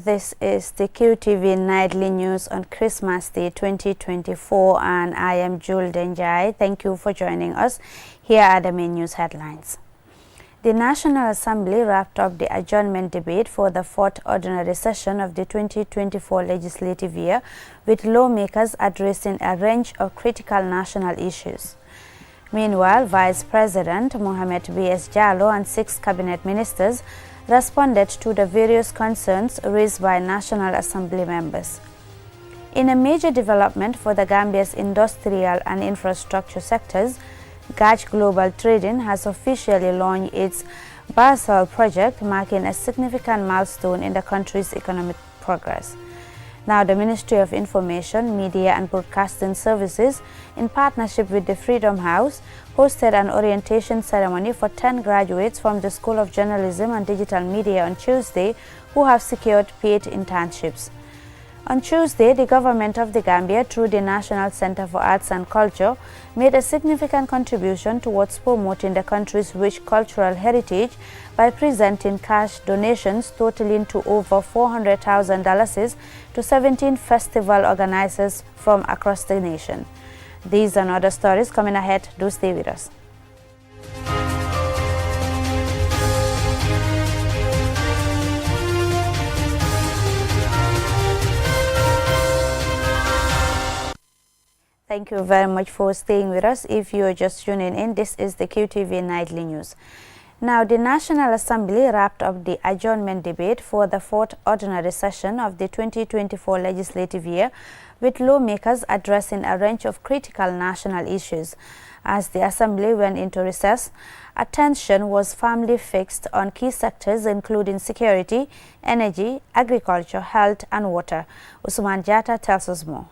This is the QTV Nightly News on Christmas Day 2024, and I am Jul Denjai. Thank you for joining us. Here are the main news headlines. The National Assembly wrapped up the adjournment debate for the fourth ordinary session of the 2024 legislative year, with lawmakers addressing a range of critical national issues. Meanwhile, Vice President Mohamed B.S. Jallow and 6 cabinet ministers responded to the various concerns raised by National Assembly members. In a major development for the Gambia's industrial and infrastructure sectors, Gaj Global Trading has officially launched its Bakal Project, marking a significant milestone in the country's economic progress. Now, the Ministry of Information, Media and Broadcasting Services, in partnership with the Freedom House, hosted an orientation ceremony for 10 graduates from the School of Journalism and Digital Media on Tuesday who have secured paid internships. On Tuesday, the government of the Gambia, through the National Center for Arts and Culture, made a significant contribution towards promoting the country's rich cultural heritage by presenting cash donations totaling to over $400,000 to 17 festival organizers from across the nation. These and other stories coming ahead. Do stay with us. Thank you very much for staying with us. If you are just tuning in, this is the QTV Nightly News. Now, the National Assembly wrapped up the adjournment debate for the fourth ordinary session of the 2024 legislative year, with lawmakers addressing a range of critical national issues. As the Assembly went into recess, attention was firmly fixed on key sectors including security, energy, agriculture, health and water. Usman Jatta tells us more.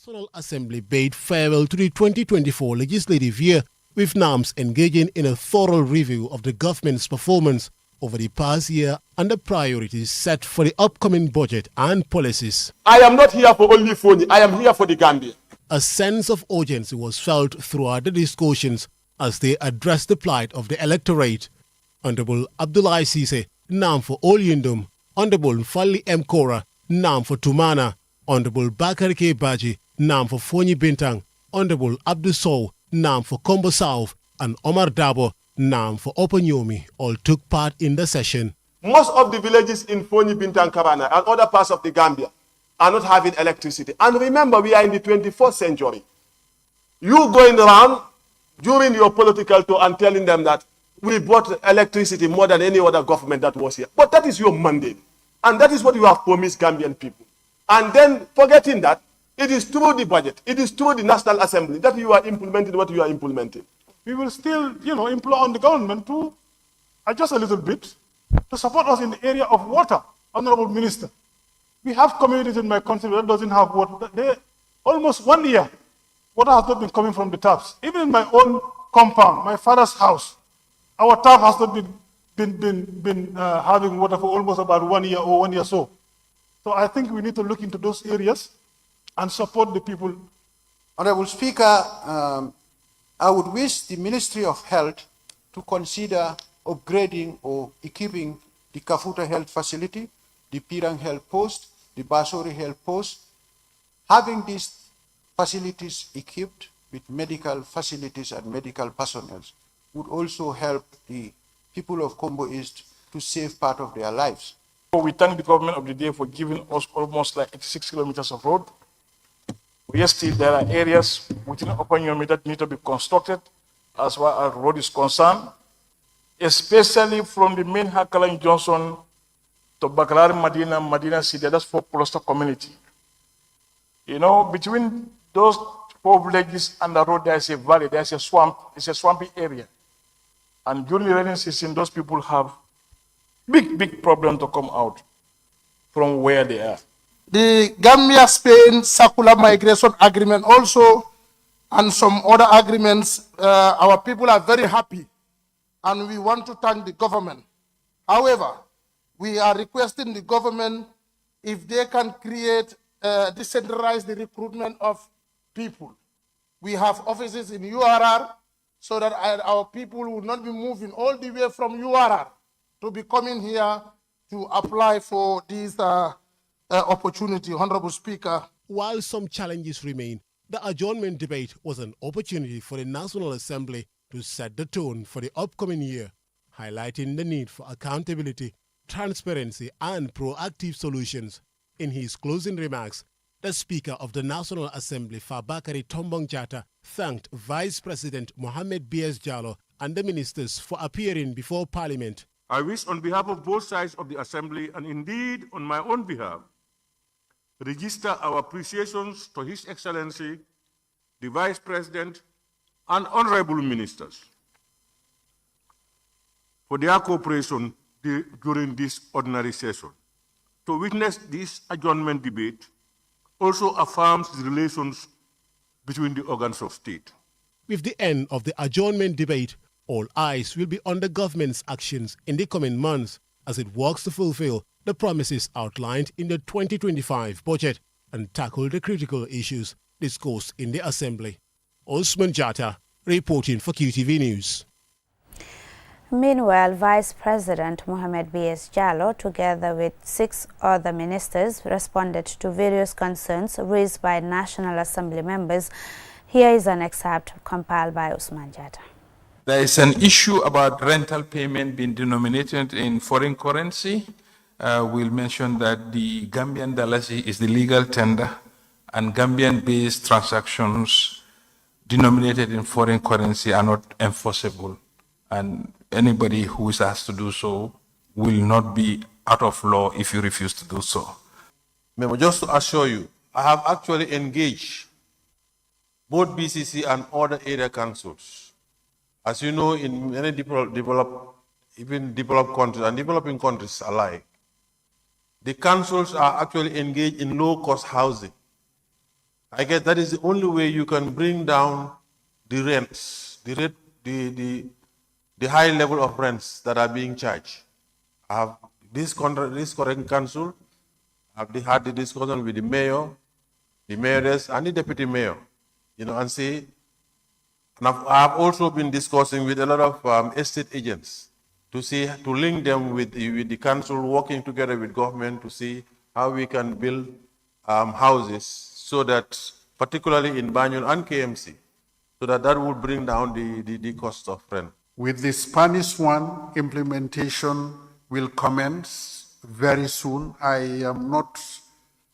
The National Assembly bade farewell to the 2024 legislative year, with NAMS engaging in a thorough review of the government's performance over the past year and the priorities set for the upcoming budget and policies. I am not here for only Foni, I am here for the Gambia. A sense of urgency was felt throughout the discussions as they addressed the plight of the electorate. Honorable Abdullah Sise, NAM for Olyundum, Honorable Fali M. Kora, NAM for Tumana, Honorable Bakar K. Baji, NAM for Foni Bintang, Honorable Abdul Sow, NAM for Combo South, and Omar Dabo, NAM for Opanyomi, all took part in the session. Most of the villages in Foni, Bintang, Kabana and other parts of the Gambia are not having electricity. And remember, we are in the 21st century. You going around during your political tour and telling them that we bought electricity more than any other government that was here. But that is your mandate. And that is what you have promised Gambian people. And then forgetting that, it is through the budget, it is through the National Assembly that you are implementing what you are implementing. We will still, implore on the government to adjust a little bit to support us in the area of water, Honorable Minister. We have communities in my country that doesn't have water. They, almost 1 year, water has not been coming from the taps. Even in my own compound, my father's house, our tap has not been having water for almost about 1 year or 1 year so. So I think we need to look into those areas and support the people. Honorable Speaker, I would wish the Ministry of Health to consider upgrading or equipping the Kafuta Health Facility, the Pirang Health Post, the Basori Health Post. Having these facilities equipped with medical facilities and medical personnel would also help the people of Combo East to save part of their lives. We thank the government of the day for giving us almost like 86 kilometers of road. Yes, still there are areas within Opanyomi that need to be constructed as far as road is concerned, especially from the main Hakalang Johnson to Bakalar Madina City, that's for cluster community. Between those 4 villages and the road, there's a valley, there's a swamp, it's a swampy area. And during the rainy season, those people have big problem to come out from where they are. The Gambia-Spain Circular Migration Agreement also, and some other agreements, our people are very happy, and we want to thank the government. However, we are requesting the government if they can create, decentralize the recruitment of people. We have offices in URR, so that our people will not be moving all the way from URR to be coming here to apply for this opportunity, Honorable Speaker. While some challenges remain, the adjournment debate was an opportunity for the National Assembly to set the tone for the upcoming year, highlighting the need for accountability, transparency, and proactive solutions. In his closing remarks, the Speaker of the National Assembly, Fabakary Tombong Jatta, thanked Vice President Mohamed B.S. Jallow and the ministers for appearing before Parliament. I wish on behalf of both sides of the Assembly, and indeed on my own behalf, register our appreciations to His Excellency, the Vice President, and Honorable Ministers for their cooperation during this ordinary session. To witness this adjournment debate also affirms the relations between the organs of state. With the end of the adjournment debate, all eyes will be on the government's actions in the coming months as it works to fulfill the promises outlined in the 2025 budget and tackle the critical issues discussed in the Assembly. Osman Jatta, reporting for QTV News. Meanwhile, Vice President Mohamed B.S. Jallow, together with 6 other ministers, responded to various concerns raised by National Assembly members. Here is an excerpt compiled by Osman Jatta. There is an issue about rental payment being denominated in foreign currency. We'll mention that the Gambian dalasi is the legal tender, and Gambian-based transactions denominated in foreign currency are not enforceable. And anybody who is asked to do so will not be out of law if you refuse to do so. Memo, just to assure you, I have actually engaged both BCC and other area councils. As you know, in many developed countries and developing countries alike, the councils are actually engaged in low-cost housing. I guess that is the only way you can bring down the rents, the high level of rents that are being charged. I have this current council, I've had the discussion with the mayor, the mayoress, and the deputy mayor, and see. And I've also been discussing with a lot of estate agents to link them with the council, working together with government to see how we can build houses so that, particularly in Banjul and KMC, so that would bring down the cost of rent. With the Spanish one, implementation will commence very soon. I am not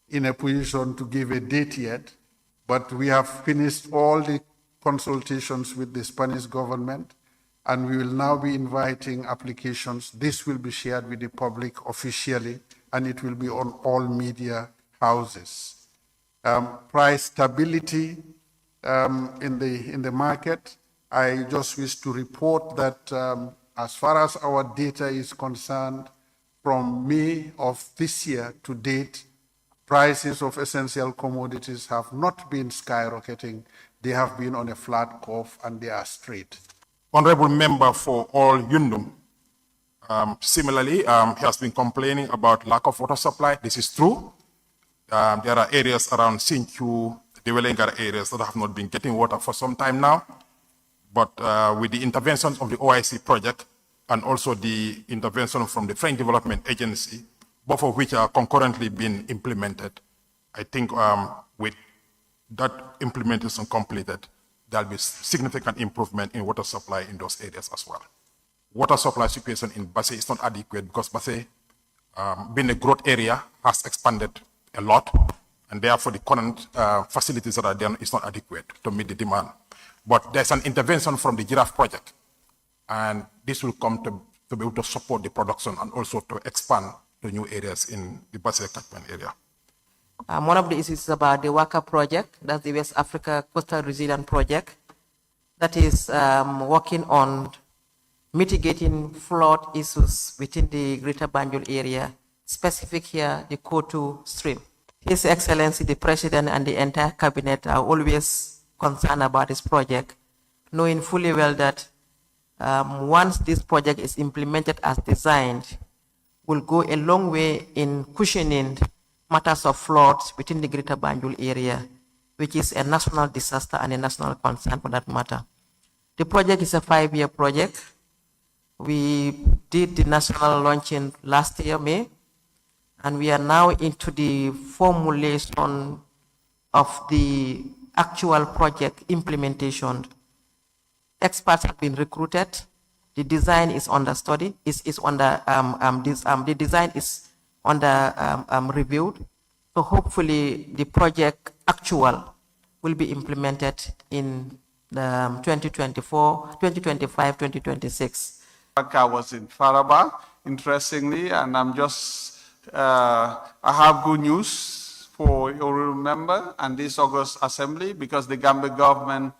in a position to give a date yet, but we have finished all the consultations with the Spanish government, and we will now be inviting applications. This will be shared with the public officially, and it will be on all media houses. Price stability in the market. I just wish to report that as far as our data is concerned, from May of this year to date, prices of essential commodities have not been skyrocketing. They have been on a flat curve and they are straight. Honorable member for all Yundum, similarly, he has been complaining about lack of water supply. This is true. There are areas around Sinchu, the Welengara areas that have not been getting water for some time now. But with the interventions of the OIC project and also the intervention from the French Development Agency, both of which are concurrently being implemented, I think with that implementation completed, there will be significant improvement in water supply in those areas as well. Water supply situation in Basse is not adequate because Basse, being a growth area, has expanded a lot, and therefore the current facilities that are there is not adequate to meet the demand. But there's an intervention from the Giraffe project, and this will come to be able to support the production and also to expand to new areas in the Basse catchment area. One of the issues is about the HAR Project, that's the West Africa Coastal Resilience Project, that is working on mitigating flood issues within the Greater Banjul area, specific here, the Kotu stream. His Excellency, the President and the entire Cabinet are always concerned about this project, knowing fully well that once this project is implemented as designed, will go a long way in cushioning matters of floods within the Greater Banjul area, which is a national disaster and a national concern for that matter. The project is a 5-year project. We did the national launching last year, May, and we are now into the formulation of the actual project implementation. Experts have been recruited. The design is under study. The design is under reviewed. So hopefully the project actual will be implemented in the 2025, 2026. I was in Faraba, interestingly, and I have good news for you remember and this August Assembly, because the Gambia government,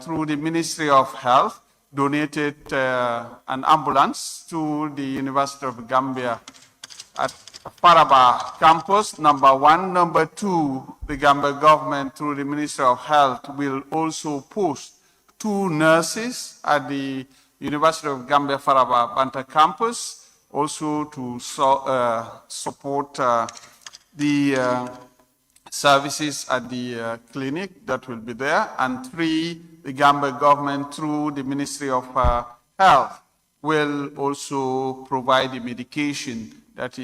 through the Ministry of Health, donated an ambulance to the University of Gambia at Faraba campus, number 1. Number 2, the Gambia government, through the Ministry of Health, will also post 2 nurses at the University of Gambia Faraba Banta campus, also to support the services at the clinic that will be there. And 3, the Gambia government, through the Ministry of Health, will also provide the medication that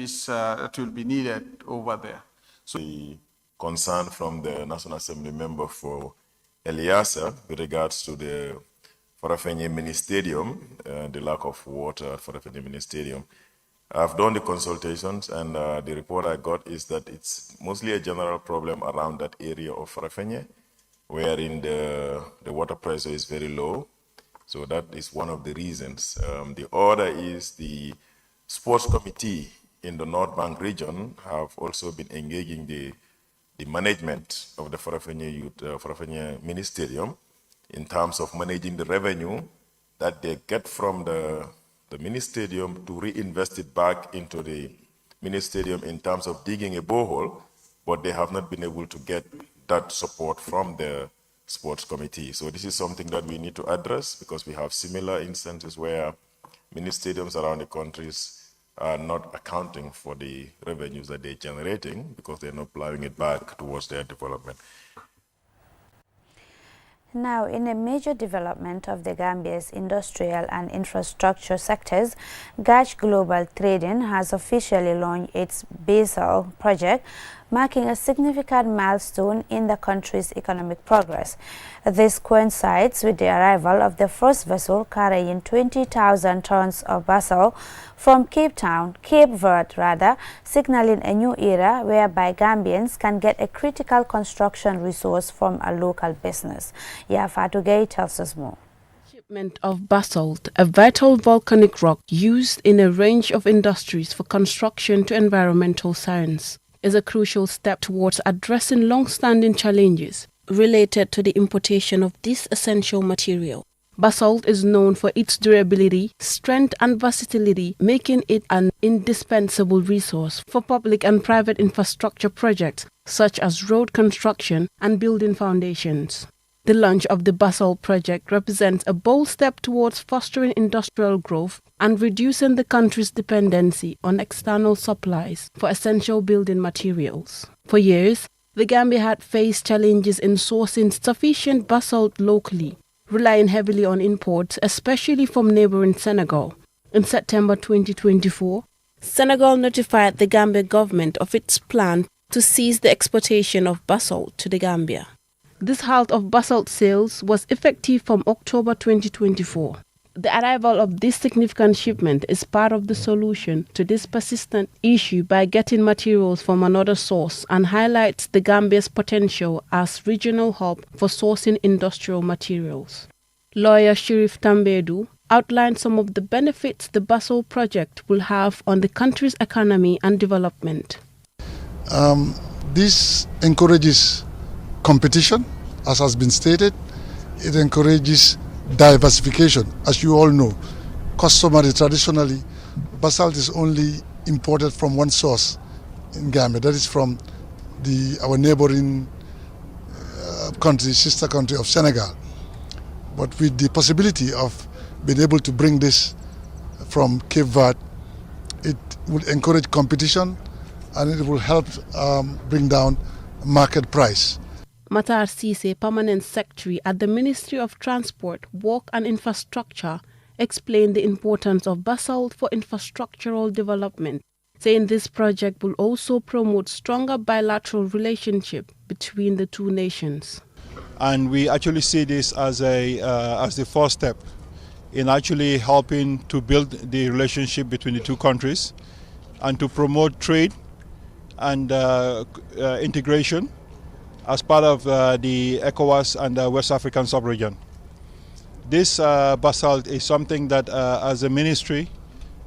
will be needed over there. So the concern from the National Assembly member for Eliasa with regards to the Farafenye Mini Stadium, the lack of water at Farafenye Mini Stadium. I've done the consultations, and the report I got is that it's mostly a general problem around that area of Farafenye, wherein the water pressure is very low. So that is one of the reasons. The other is the sports committee in the North Bank region have also been engaging the management of the Farafenye Mini Stadium in terms of managing the revenue that they get from the mini stadium to reinvest it back into the mini stadium in terms of digging a borehole, but they have not been able to get that support from the sports committee. So this is something that we need to address, because we have similar instances where mini stadiums around the countries are not accounting for the revenues that they're generating because they're not plowing it back towards their development. Now, in a major development of the Gambia's industrial and infrastructure sectors, GACH Global Trading has officially launched its Bakal Project, marking a significant milestone in the country's economic progress. This coincides with the arrival of the first vessel carrying 20,000 tons of basalt from Cape Verde, signaling a new era whereby Gambians can get a critical construction resource from a local business. Yafatu Gay tells us more. Shipment of basalt, a vital volcanic rock used in a range of industries for construction to environmental science, is a crucial step towards addressing long-standing challenges related to the importation of this essential material. Basalt is known for its durability, strength and versatility, making it an indispensable resource for public and private infrastructure projects such as road construction and building foundations. The launch of the Bakal Project represents a bold step towards fostering industrial growth and reducing the country's dependency on external supplies for essential building materials. For years, the Gambia had faced challenges in sourcing sufficient basalt locally, relying heavily on imports, especially from neighboring Senegal. In September 2024, Senegal notified the Gambia government of its plan to cease the exportation of basalt to the Gambia. This halt of basalt sales was effective from October 2024. The arrival of this significant shipment is part of the solution to this persistent issue by getting materials from another source, and highlights the Gambia's potential as regional hub for sourcing industrial materials. Lawyer Shirif Tambedu outlined some of the benefits the Bakal Project will have on the country's economy and development. This encourages competition, as has been stated. It encourages diversification. As you all know, customary traditionally, basalt is only imported from one source in Gambia, that is from our neighboring country, sister country of Senegal. But with the possibility of being able to bring this from Cape Verde, it will encourage competition and it will help bring down market price. Matar Cisse, Permanent Secretary at the Ministry of Transport, Work and Infrastructure, explained the importance of basalt for infrastructural development, saying this project will also promote stronger bilateral relationship between the two nations. And we actually see this as the first step in actually helping to build the relationship between the two countries and to promote trade and integration as part of the ECOWAS and the West African sub-region. This basalt is something that as a ministry,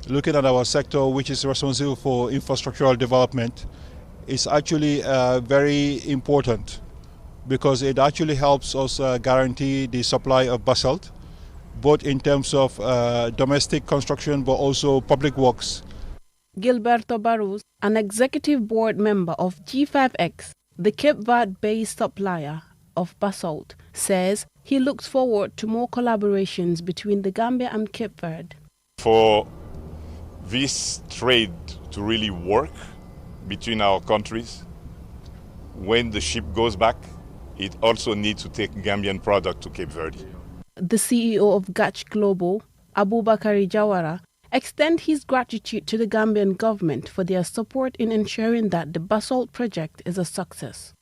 looking at our sector, which is responsible for infrastructural development, is actually very important because it actually helps us guarantee the supply of basalt, both in terms of domestic construction but also public works. Gilberto Barros, an executive board member of G5X, the Cape Verde-based supplier of basalt, says he looks forward to more collaborations between the Gambia and Cape Verde. For this trade to really work between our countries, when the ship goes back, it also needs to take Gambian product to Cape Verde. The CEO of Gach Global, Abubakari Jawara, extend his gratitude to the Gambian government for their support in ensuring that the basalt project is a success.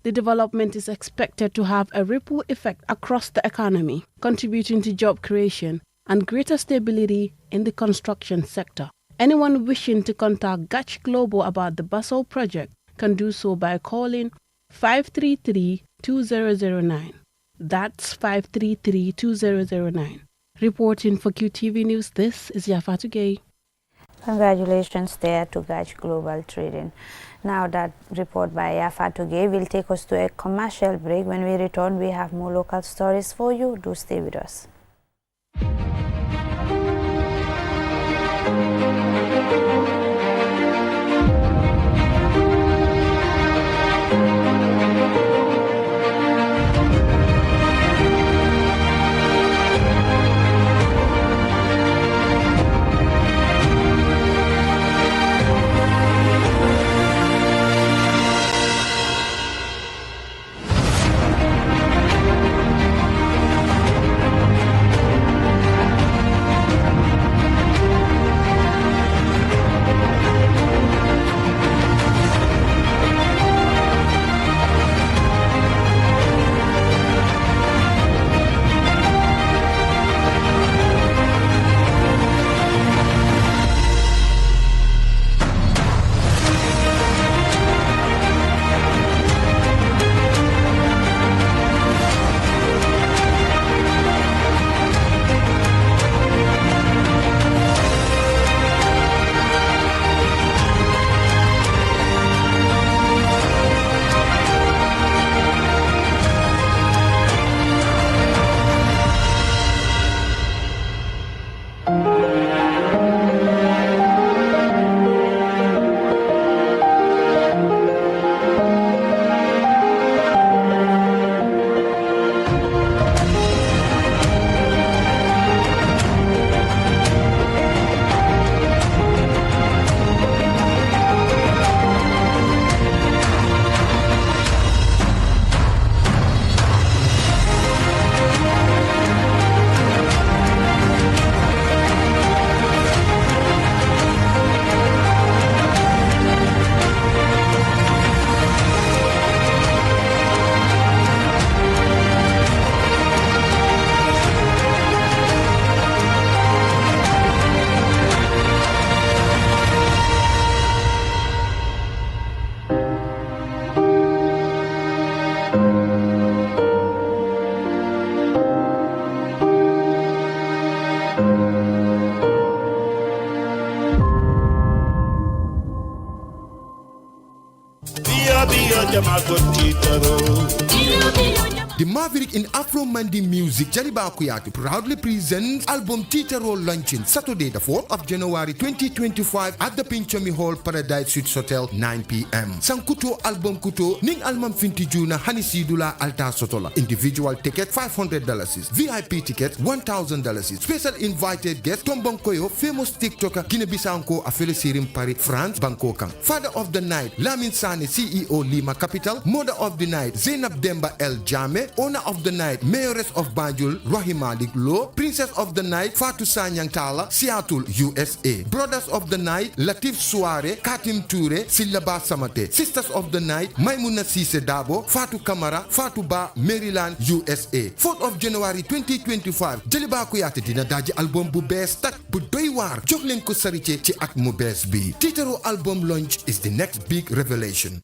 The development is expected to have a ripple effect across the economy, contributing to job creation and greater stability in the construction sector. Anyone wishing to contact Gach Global about the basalt project can do so by calling 533-2009. That's 533-2009. Reporting for QTV News, this is Yafatu Gay. Congratulations there to Gach Global Trading. Now that report by Yafatu Gay will take us to a commercial break. When we return, we have more local stories for you. Do stay with us. The Maverick in Afro Mandi Music, Jaliba Kuyati, proudly presents album Titaro launching Saturday, the 4th of January 2025 at the Pinchomi Hall, Paradise Suites Hotel, 9 p.m. Sankuto album Kuto, Ning Almam Finti Juna, Hanisidula, Alta Sotola. Individual ticket $500, VIP ticket $1,000. Special invited guest Tombong Koyo, famous TikToker, Guinea-Bissau Afele Sirim Paris, France, Bangkok. Father of the night, Lamin Sane, CEO Lima Capital. Mother of the night, Zainab Demba El Jame, Owner of the Night, Mayoress of Banjul, Rohima Liglo. Princess of the Night, Fatou Sanyang Tala, Seattle, USA. Brothers of the Night, Latif Suare, Katim Toure, Silaba Samate. Sisters of the Night, Maimuna Sise Dabo, Fatou Kamara, Fatou Ba, Maryland, USA. 4th of January 2025, Jaliba Kuyate dina daji album bu bes tak bu doy war. Jox len ko sarité ci at mu bes bi. Titero album launch is the next big revelation.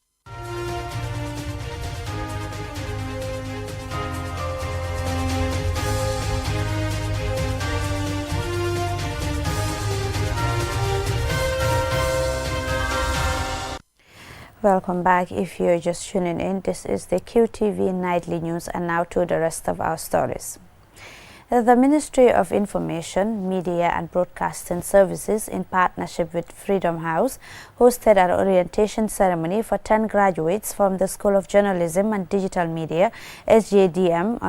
Welcome back. If you're just tuning in, this is the QTV Nightly News, and now to the rest of our stories. The Ministry of Information, Media and Broadcasting Services, in partnership with Freedom House, hosted an orientation ceremony for 10 graduates from the School of Journalism and Digital Media, SJDM,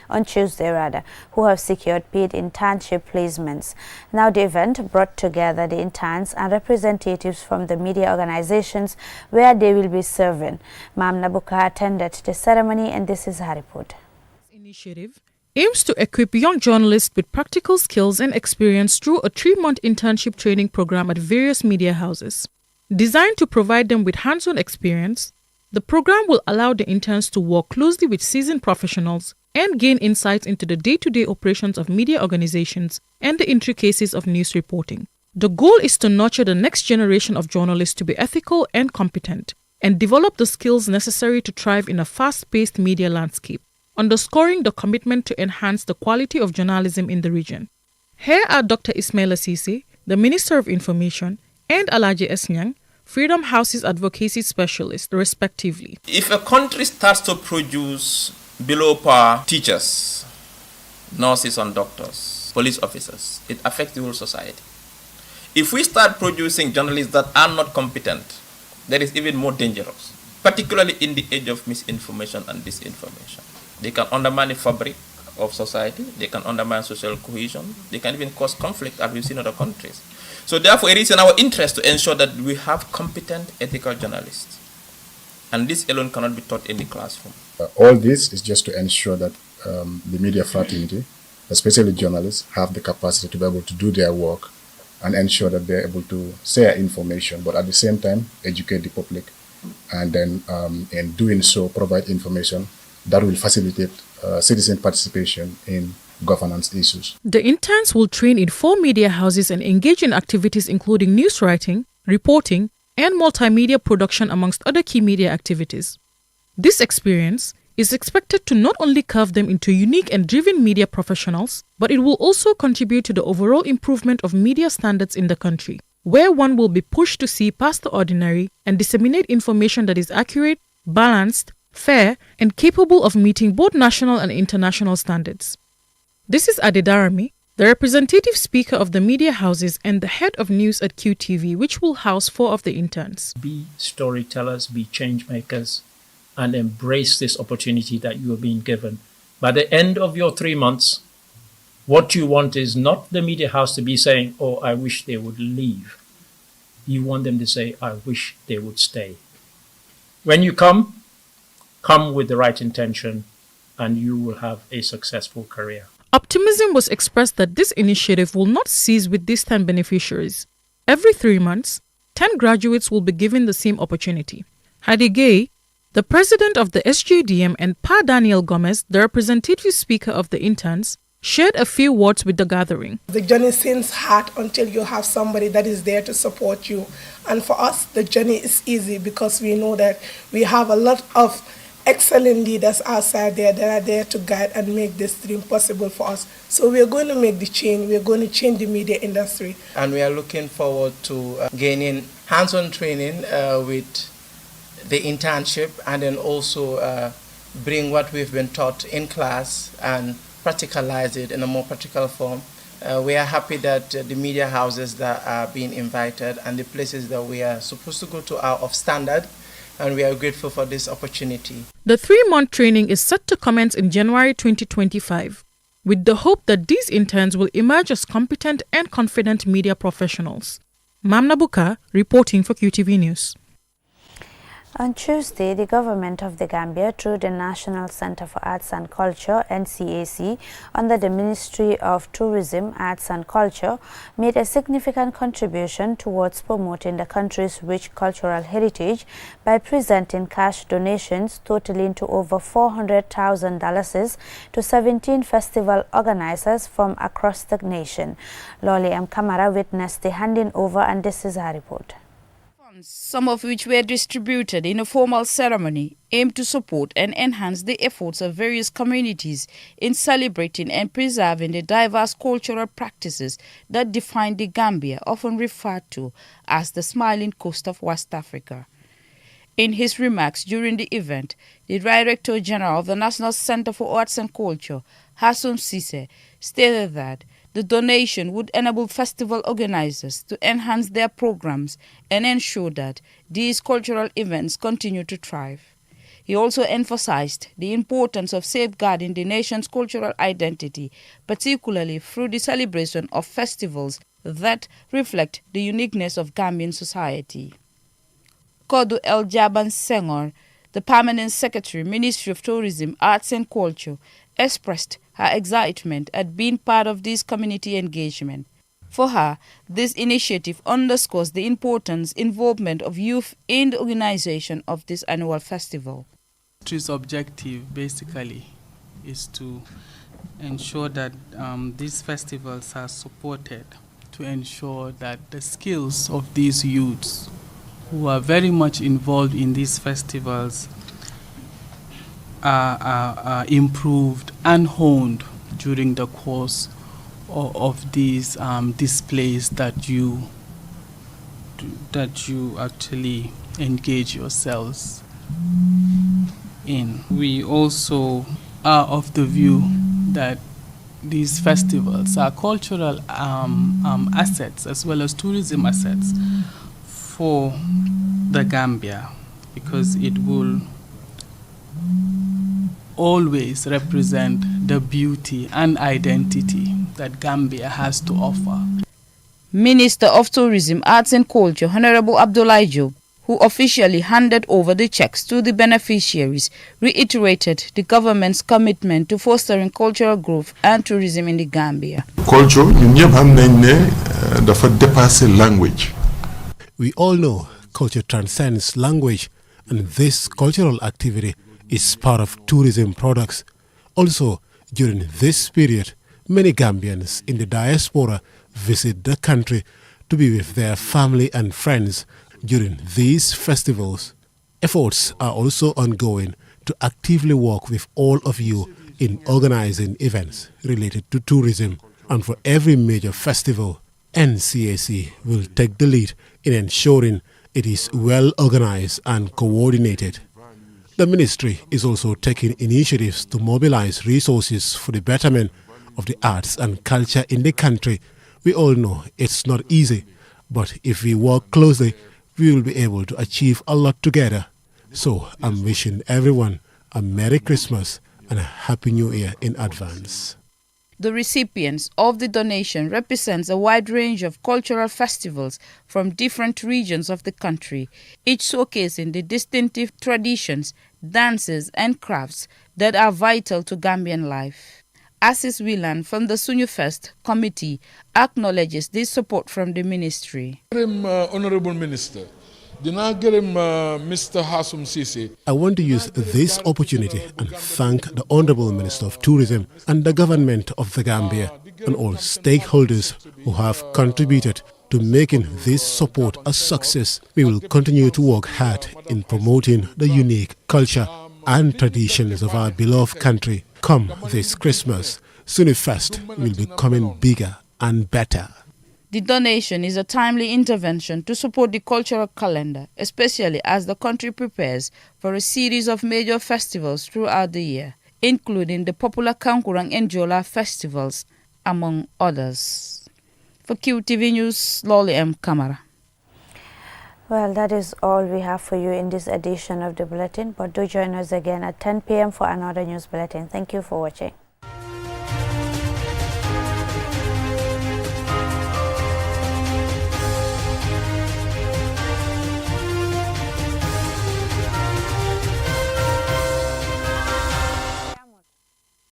on Tuesday, who have secured paid internship placements. Now the event brought together the interns and representatives from the media organizations where they will be serving. Mam Nabuka attended the ceremony, and this is her report. Initiative aims to equip young journalists with practical skills and experience through a 3-month internship training program at various media houses. Designed to provide them with hands-on experience, the program will allow the interns to work closely with seasoned professionals and gain insights into the day-to-day operations of media organizations and the intricacies of news reporting. The goal is to nurture the next generation of journalists to be ethical and competent, and develop the skills necessary to thrive in a fast-paced media landscape, underscoring the commitment to enhance the quality of journalism in the region. Here are Dr. Ismaila Sise, the Minister of Information, and Alaji Esnyang, Freedom House's advocacy specialist, respectively. If a country starts to produce below par teachers, nurses and doctors, police officers, it affects the whole society. If we start producing journalists that are not competent, that is even more dangerous, particularly in the age of misinformation and disinformation. They can undermine the fabric of society, they can undermine social cohesion, they can even cause conflict, as we've seen in other countries. So therefore, it is in our interest to ensure that we have competent, ethical journalists. And this alone cannot be taught in the classroom. All this is just to ensure that the media fraternity, especially journalists, have the capacity to be able to do their work and ensure that they're able to share information, but at the same time, educate the public, and then in doing so, provide information that will facilitate citizen participation in governance issues. The interns will train in 4 media houses and engage in activities including news writing, reporting, and multimedia production, amongst other key media activities. This experience is expected to not only carve them into unique and driven media professionals, but it will also contribute to the overall improvement of media standards in the country, where one will be pushed to see past the ordinary and disseminate information that is accurate, balanced, fair, and capable of meeting both national and international standards. This is Adedarami, the representative speaker of the media houses and the head of news at QTV, which will house 4 of the interns. Be storytellers, be change makers, and embrace this opportunity that you are being given. By the end of your 3 months, what you want is not the media house to be saying, oh, I wish they would leave. You want them to say, I wish they would stay. When you come with the right intention, and you will have a successful career. Optimism was expressed that this initiative will not cease with these 10 beneficiaries. Every 3 months, 10 graduates will be given the same opportunity. Hadi Gay, the president of the SJDM, and Pa Daniel Gomez, the representative speaker of the interns, shared a few words with the gathering. The journey seems hard until you have somebody that is there to support you. And for us, the journey is easy because we know that we have a lot of excellent leaders outside there that are there to guide and make this dream possible for us. So we are going to make the change. We are going to change the media industry. And we are looking forward to gaining hands-on training with the internship, and then also bring what we've been taught in class and practicalize it in a more practical form. We are happy that the media houses that are being invited and the places that we are supposed to go to are of standard, and we are grateful for this opportunity. The 3-month training is set to commence in January 2025, with the hope that these interns will emerge as competent and confident media professionals. Mam Nabuka, reporting for QTV News. On Tuesday, the government of the Gambia, through the National Center for Arts and Culture, NCAC, under the Ministry of Tourism, Arts and Culture, made a significant contribution towards promoting the country's rich cultural heritage by presenting cash donations totaling to over $400,000 to 17 festival organizers from across the nation. Lolly M. Kamara witnessed the handing over, and this is her report. Some of which were distributed in a formal ceremony, aimed to support and enhance the efforts of various communities in celebrating and preserving the diverse cultural practices that define the Gambia, often referred to as the smiling coast of West Africa. In his remarks during the event, the Director General of the National Center for Arts and Culture, HAR stated that the donation would enable festival organizers to enhance their programs and ensure that these cultural events continue to thrive. He also emphasized the importance of safeguarding the nation's cultural identity, particularly through the celebration of festivals that reflect the uniqueness of Gambian society. Kodu El Jaban Senghor, the Permanent Secretary, Ministry of Tourism, Arts and Culture, expressed her excitement at being part of this community engagement. For her, this initiative underscores the importance involvement of youth in the organization of this annual festival. Its objective basically is to ensure that these festivals are supported, to ensure that the skills of these youths who are very much involved in these festivals are improved and honed during the course of these displays that you actually engage yourselves in. We also are of the view that these festivals are cultural assets as well as tourism assets for the Gambia, because it will always represent the beauty and identity that Gambia has to offer. Minister of Tourism, Arts and Culture, Honorable Abdoulaye Jobe, who officially handed over the checks to the beneficiaries, reiterated the government's commitment to fostering cultural growth and tourism in the Gambia. Culture, ñun ñëpp xam nañ ne dafa dépasser language. We all know culture transcends language, and this cultural activity is part of tourism products. Also, during this period, many Gambians in the diaspora visit the country to be with their family and friends during these festivals. Efforts are also ongoing to actively work with all of you in organizing events related to tourism, and for every major festival, NCAC will take the lead in ensuring it is well organized and coordinated. The ministry is also taking initiatives to mobilize resources for the betterment of the arts and culture in the country. We all know it's not easy, but if we work closely, we will be able to achieve a lot together. So I'm wishing everyone a Merry Christmas and a Happy New Year in advance. The recipients of the donation represents a wide range of cultural festivals from different regions of the country, each showcasing the distinctive traditions, dances and crafts that are vital to Gambian life. Assis Whelan from the Sunyu Fest Committee acknowledges this support from the ministry. Honorable Minister, Mr. Hasum Sisi. I want to use this opportunity and thank the Honorable Minister of Tourism and the government of the Gambia and all stakeholders who have contributed to making this support a success. We will continue to work hard in promoting the unique culture and traditions of our beloved country. Come this Christmas, Sunyu Fest will be coming bigger and better. The donation is a timely intervention to support the cultural calendar, especially as the country prepares for a series of major festivals throughout the year, including the popular Kankurang and Jola festivals, among others. For QTV News, Lolly M. Kamara. Well, that is all we have for you in this edition of the Bulletin, but do join us again at 10 p.m. for another news bulletin. Thank you for watching.